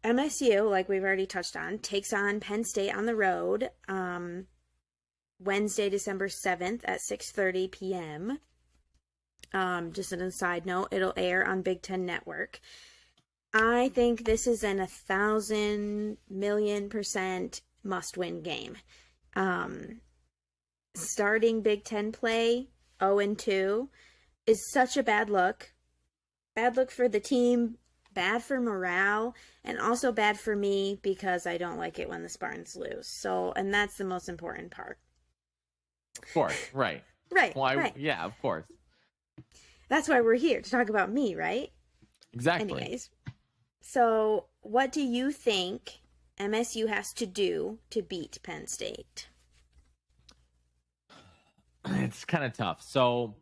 MSU, like we've already touched on, takes on Penn State on the road Wednesday, December 7th at 6:30 p.m. Just as a side note, it'll air on Big Ten Network. I think this is an 1,000,000,000% must-win game. Starting Big Ten play 0-2 is such a bad look. Bad look for the team, bad for morale, and also bad for me because I don't like it when the Spartans lose. So, and that's the most important part. Of course, right. Right, Well, right. Yeah, of course. That's why we're here, to talk about me, right? Exactly. Anyways, so what do you think MSU has to do to beat Penn State? It's kind of tough. So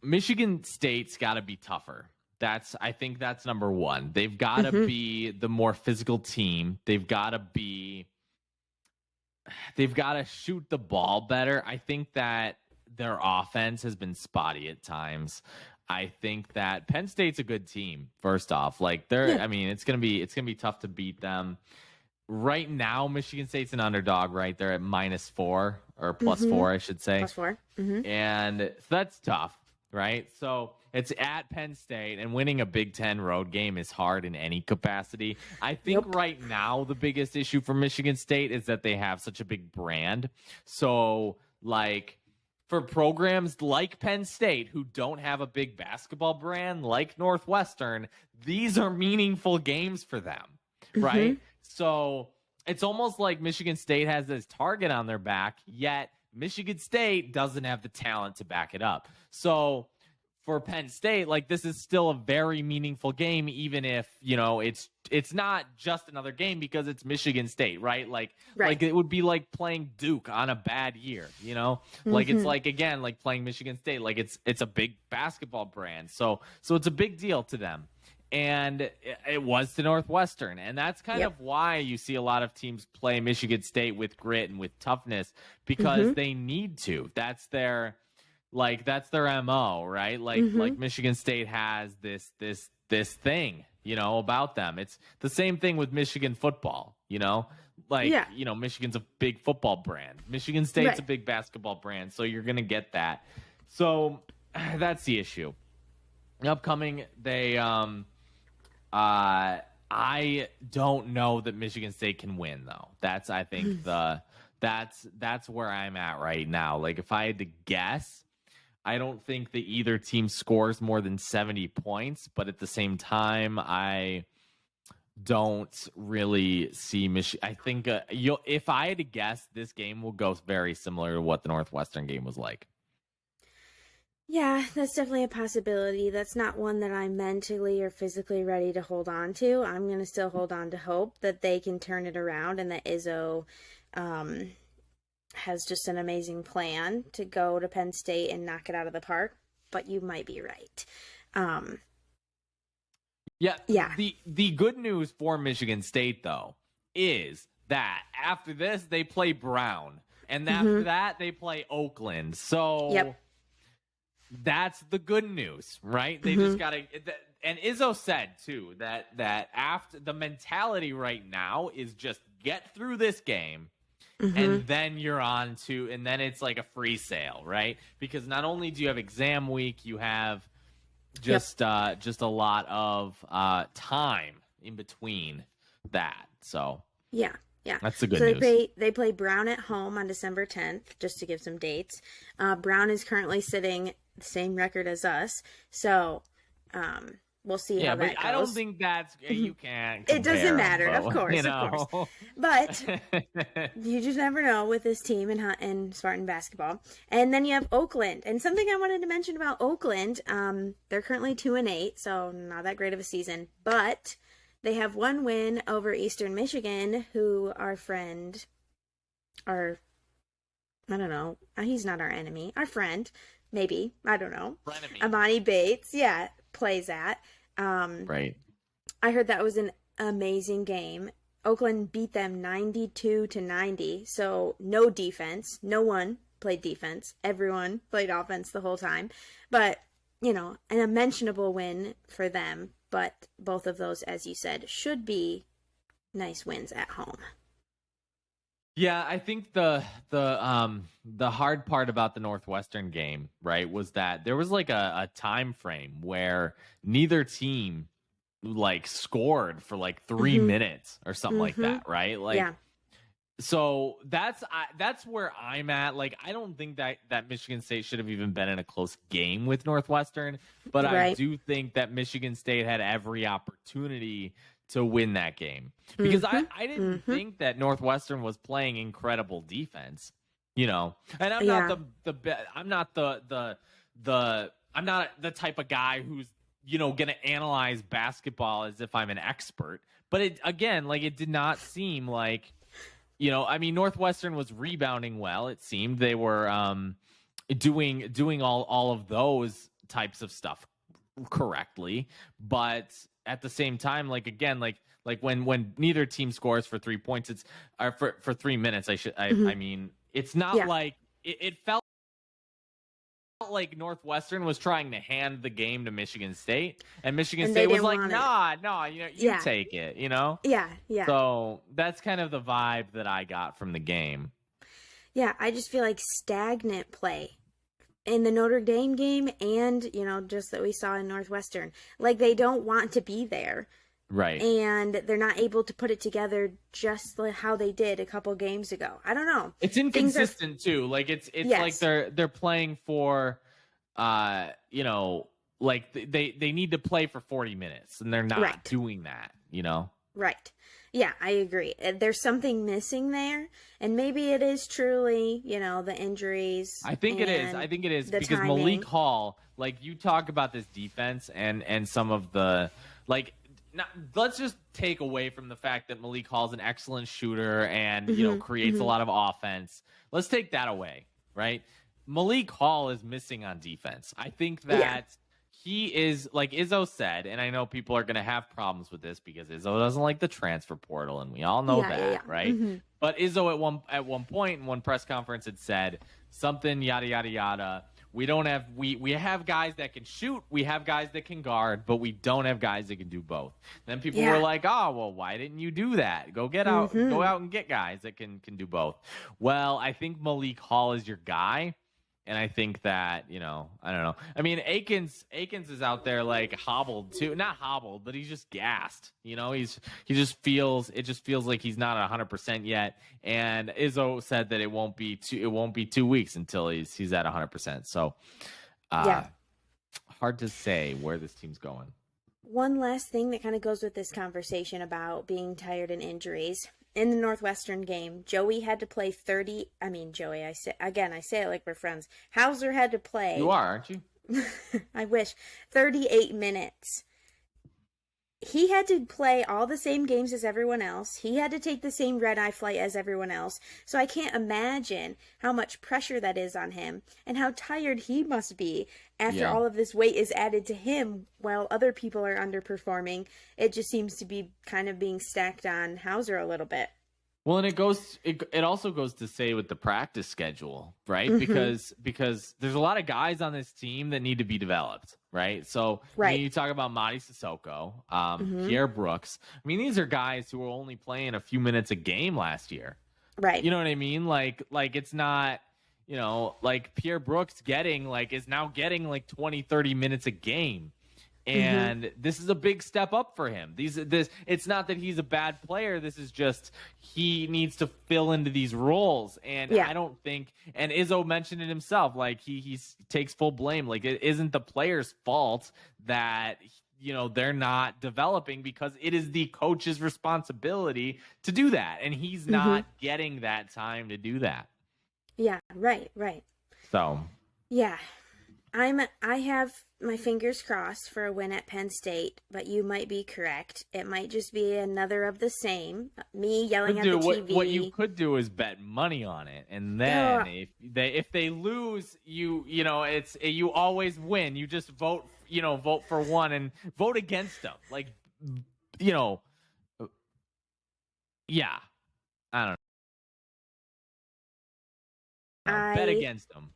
Michigan State's got to be tougher. I think that's number one. They've got to be the more physical team. They've got to shoot the ball better. I think that their offense has been spotty at times. I think that Penn State's a good team. First off, I mean, it's gonna be tough to beat them. Right now, Michigan State's an underdog, right? They're at -4 or +4, I should say. +4. And so that's tough, right? So it's at Penn State, and winning a Big Ten road game is hard in any capacity. I think right now the biggest issue for Michigan State is that they have such a big brand. So, for programs like Penn State who don't have a big basketball brand like Northwestern, these are meaningful games for them, right? So it's almost like Michigan State has this target on their back, yet Michigan State doesn't have the talent to back it up. So for Penn State, this is still a very meaningful game, even if, it's not just another game because it's Michigan State, right? Like it would be like playing Duke on a bad year, It's again, like playing Michigan State, it's a big basketball brand. So it's a big deal to them. And it was to Northwestern. And that's kind of why you see a lot of teams play Michigan State with grit and with toughness, because they need to. That's their MO, right? Like Michigan State has this thing, about them. It's the same thing with Michigan football, Michigan's a big football brand. Michigan State's a big basketball brand, so you're going to get that. So that's the issue. Upcoming, I don't know that Michigan State can win, though. That's where I'm at right now. If I had to guess, I don't think that either team scores more than 70 points, but at the same time, I don't really see Michigan. I think if I had to guess, this game will go very similar to what the Northwestern game was like. Yeah, that's definitely a possibility. That's not one that I'm mentally or physically ready to hold on to. I'm going to still hold on to hope that they can turn it around and that Izzo has just an amazing plan to go to Penn State and knock it out of the park. But you might be right. Yeah. The good news for Michigan State, though, is that after this, they play Brown. And after that, they play Oakland. So that's the good news, right? They just got to – and Izzo said, too, that after the mentality right now is just get through this game, and then you're on to – and then it's like a free sale, right? Because not only do you have exam week, you have just a lot of time in between that. So yeah, that's the good news. They play Brown at home on December 10th, just to give some dates. Brown is currently sitting the same record as us, so we'll see how that goes. I don't think that's you can't compare, it doesn't matter, of course. But you just never know with this team and Spartan basketball. And then you have Oakland, and something I wanted to mention about Oakland, they're currently 2-8, so not that great of a season, but they have one win over Eastern Michigan, who I don't know, he's not our enemy, our friend, maybe, I don't know, Frenemy. Amani Bates, plays at. Right. I heard that was an amazing game. Oakland beat them 92-90, so no defense. No one played defense. Everyone played offense the whole time. But, an unmentionable win for them. but both of those, as you said, should be nice wins at home. Yeah, I think the hard part about the Northwestern game, right, was that there was like a time frame where neither team like scored for like 3 minutes or something like that, right? Like, yeah. So that's where I'm at. Like, I don't think that Michigan State should have even been in a close game with Northwestern, but I do think that Michigan State had every opportunity to win that game because I didn't think that Northwestern was playing incredible defense, and I'm not I'm not I'm not the type of guy who's going to analyze basketball as if I'm an expert, but it did not seem like, Northwestern was rebounding well. It seemed they were doing all of those types of stuff correctly, but at the same time, like when neither team scores for 3 points, it's for 3 minutes. I mean, it's not like it felt like Northwestern was trying to hand the game to Michigan State, and Michigan State was like, nah, you take it, Yeah. So that's kind of the vibe that I got from the game. Yeah, I just feel like stagnant play in the Notre Dame game and, just that we saw in Northwestern. Like, they don't want to be there. Right. And they're not able to put it together just like how they did a couple games ago. I don't know. It's inconsistent too. Like it's like they're playing for like they need to play for 40 minutes and they're not doing that, Right. Yeah, I agree. There's something missing there, and maybe it is truly, the injuries. I think it is because timing. Malik Hall, like you talk about this defense and some of the let's just take away from the fact that Malik Hall is an excellent shooter and creates a lot of offense. Let's take that away, right? Malik Hall is missing on defense. I think that he is, like Izzo said, and I know people are going to have problems with this because Izzo doesn't like the transfer portal, and we all know that, right? But Izzo at one point in one press conference had said something yada yada yada. We don't have we have guys that can shoot, we have guys that can guard, but we don't have guys that can do both. Then people were like, "Oh, well, why didn't you do that? Go out and get guys that can do both." Well, I think Malik Hall is your guy. And I think that, I don't know. I mean, Akins is out there like hobbled too. Not hobbled, but he's just gassed. It just feels like he's not 100% yet. And Izzo said that it won't be 2 weeks until he's at 100%. So hard to say where this team's going. One last thing that kind of goes with this conversation about being tired and injuries. In the Northwestern game, Joey had to play 30. I mean, Joey, I say it like we're friends. Hauser had to play. You are, aren't you? I wish. 38 minutes. He had to play all the same games as everyone else. He had to take the same red-eye flight as everyone else. So I can't imagine how much pressure that is on him and how tired he must be after all of this weight is added to him while other people are underperforming. It just seems to be kind of being stacked on Hauser a little bit. Well, and it also goes to say with the practice schedule, right? Because there's a lot of guys on this team that need to be developed, right? So when you talk about Mady Sissoko, Pierre Brooks. I mean, these are guys who were only playing a few minutes a game last year. Right. You know what I mean? Like it's not, like Pierre Brooks is now getting like 20, 30 minutes a game. And this is a big step up for him. It's not that he's a bad player. This is just he needs to fill into these roles. And I don't think, and Izzo mentioned it himself, like he takes full blame. Like it isn't the player's fault that they're not developing because it is the coach's responsibility to do that, and he's not getting that time to do that. Yeah. Right. So. Yeah. I have my fingers crossed for a win at Penn State, but you might be correct. It might just be another of the same. Me yelling at the TV. What you could do is bet money on it, and then if they lose, you always win. You just vote for one and vote against them. Like, yeah, I don't know. Bet against them.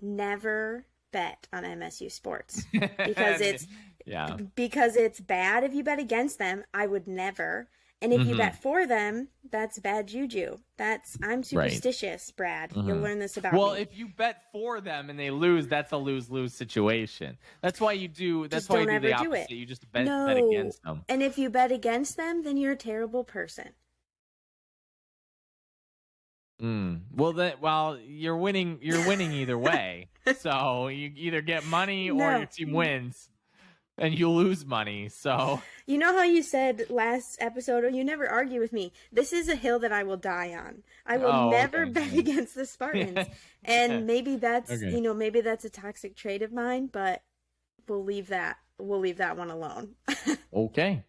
Never bet on MSU sports because Yeah. Because it's bad if you bet against them. I would never. And if you bet for them, that's bad juju. I'm superstitious, Brad. You'll learn this about me. Well, if you bet for them and they lose, that's a lose-lose situation. That's why you do. That's why you do the opposite. You just bet against them. And if you bet against them, then you're a terrible person. Well, you're winning. You're winning either way. So you either get money or your team wins. And you lose money, so... You know how you said last episode, you never argue with me. This is a hill that I will die on. I will never bet against the Spartans. And maybe that's, maybe that's a toxic trait of mine, but we'll leave that one alone. Okay.